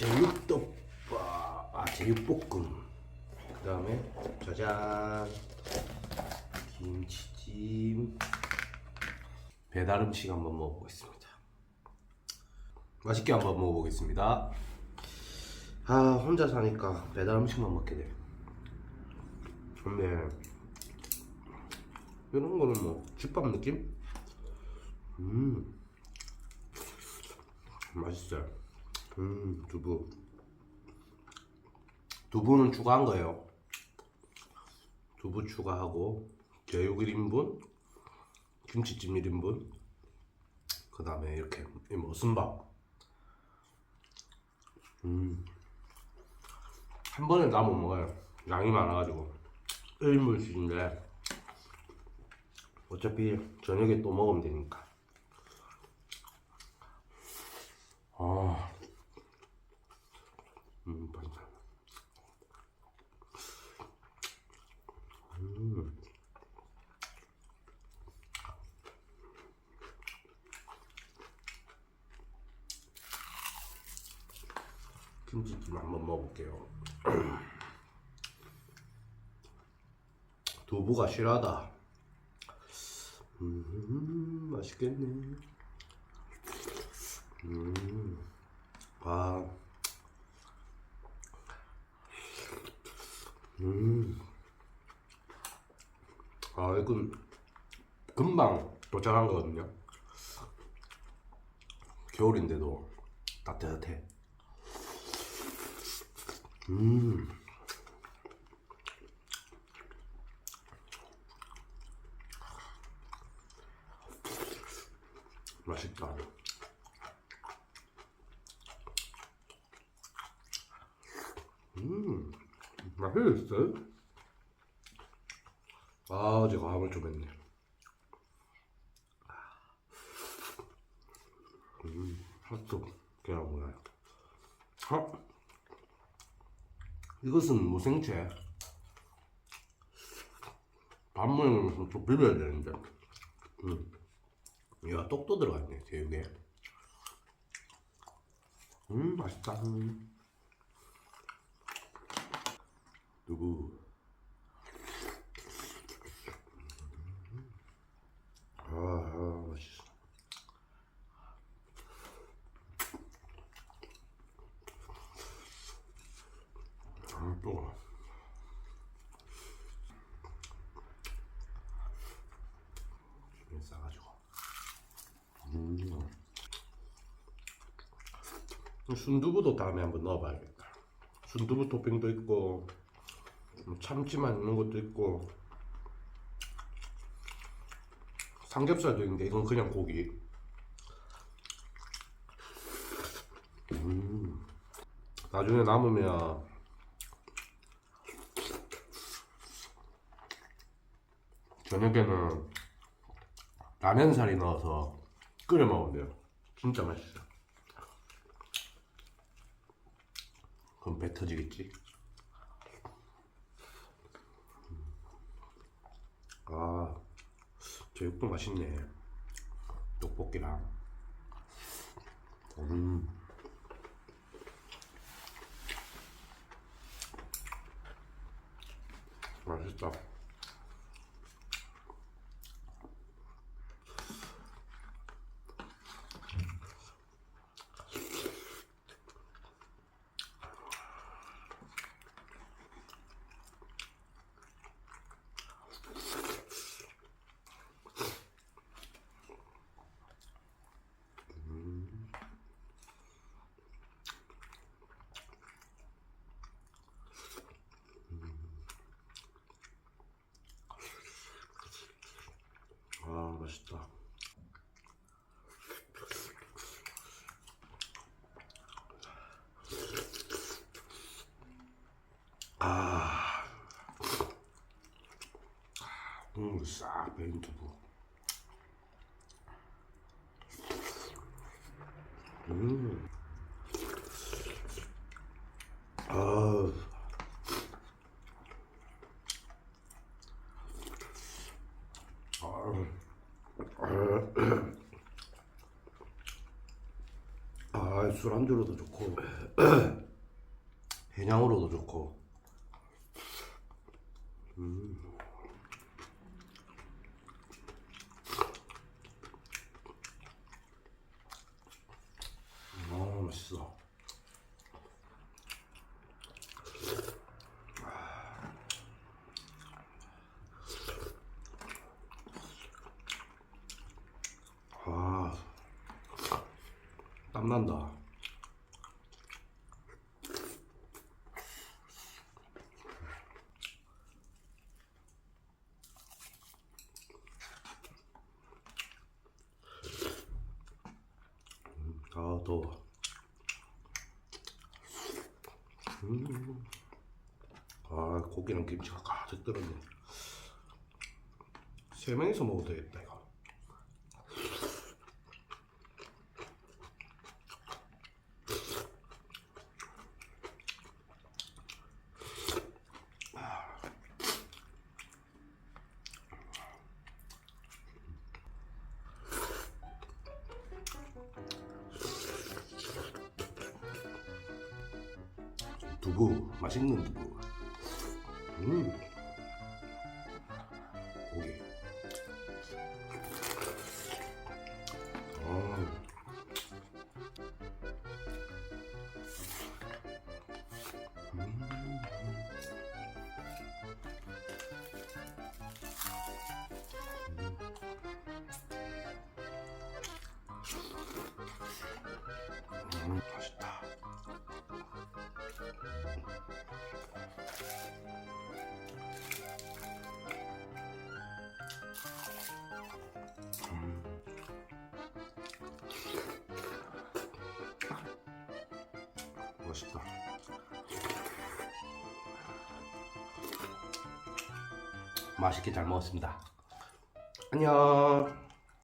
제육덮밥, 제육볶음. 그 다음에 짜잔, 김치찜. 배달 음식 한번 먹어보겠습니다. 맛있게 한번 먹어보겠습니다. 아, 혼자 사니까 배달 음식만 먹게 돼. 근데 이런 거는 뭐 집밥 느낌? 맛있어요. 두부. 두부는 추가한 거예요. 두부 추가하고 제육 1인분, 김치찜 1인분, 그 다음에 이렇게 머슴밥. 한 번에 다 못 먹어요. 양이 많아가지고 1인분씩인데 어차피 저녁에 또 먹으면 되니까. 맛있다. 김치찜 한번 먹어볼게요. 두부가 실하다. 맛있겠네. 아, 이건 금방 도착한 거거든요. 겨울인데도 따뜻해. 맛있다. 맛있어요? 아, 제가 함을 좀 했네. 핫도그 계란 뭐야? 이것은 무생채. 밥물은 좀 비벼야 되는데. 이야, 떡도 들어갔네, 제육에. 맛있다. 두부. 맛있어. 또. 주변에 싸가지고. 순두부도 다음에 한번 넣어봐야겠다. 순두부 토핑도 있고, 참치만 있는 것도 있고, 삼겹살도 있는데 이건 그냥 고기. 나중에 남으면 저녁에는 라면사리 넣어서 끓여 먹으면 돼요. 진짜 맛있어요. 그럼 배 터지겠지? 아, 제육도 맛있네. 떡볶이랑. 맛있다. 아, 맛있다. 아, 싹 배인 두부. 아, 술안주로도 좋고 해장으로도 좋고. 맛있어. 아, 땀난다. 아, 더워. 아, 고기랑 김치가 가득 들었네. 세 명이서 먹어도 되겠다 이거. 두부, 맛있는 두부. 고기. 맛있다. 맛있다. 맛있게 잘 먹었습니다. 안녕.